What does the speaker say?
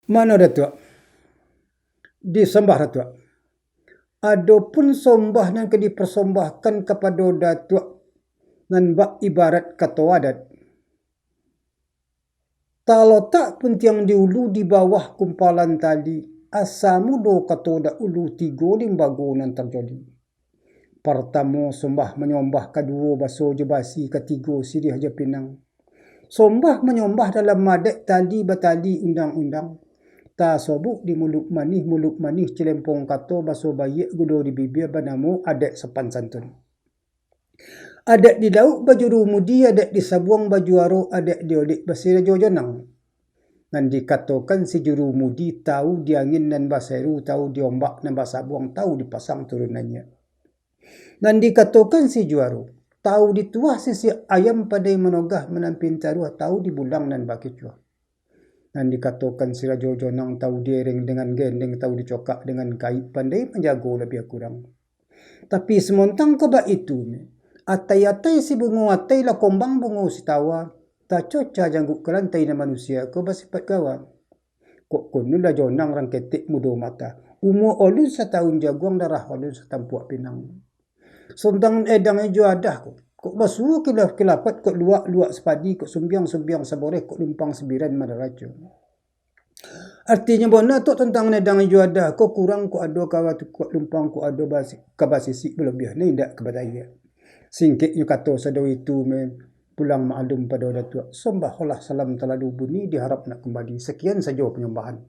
Mana datuk? Disembah datuk. Adapun sombah yang dipersembahkan kepada datuk nan bak ibarat kata adat. Kalau tak pun tiang diulu di bawah kumpalan tali, asamu do kata da ulu tiga limbago nan terjadi. Pertama sombah menyombah, kedua baso je basi, ketiga sirih je pinang. Sombah menyombah dalam madak tali batali undang-undang. Ta sobuk di muluk manih celempong kato baso bayik gudo di bibir banamu adat sepan santun. Adat di lauk baju rumudi, adat di sabuang baju aro, adat di olik basira jojonang. Dan dikatakan si juru mudi tahu di angin dan baseru, tahu di ombak dan basabuang, tahu dipasang turunannya. Dan dikatakan si juaro tahu dituah sisi ayam padai menogah menampin taruh, tahu di bulang dan bakicuah. Dan dikatakan si rajo jonang tahu diering dengan gendeng, tahu dicokak dengan kait, pandai menjaga lebih kurang. Tapi semontang kebak itu, atai-atai si bungo atai lah kombang bungo si tawa, tak coca jangguk kelantai na manusia ko basifat kawan. Kok kono lah jonang rang ketik mudo mata, umur olun setahun jaguang darah olun setampuak pinang. Sontang edang ejo adah kok basuh kilapat kok luak sepadi, kok sumbiang saboreh, kok lumpang sebiran madarajo. Artinya bona tu tentang nedang ejo adah, kok kurang kok ado kawat kok lumpang kok ado kabasisi berlebih ni ndak kebadaya. Singkit yu kata sado itu pulang ma'alum pada datuk. Sombah Allah salam taladu buni diharap nak kembali. Sekian saja penyembahan.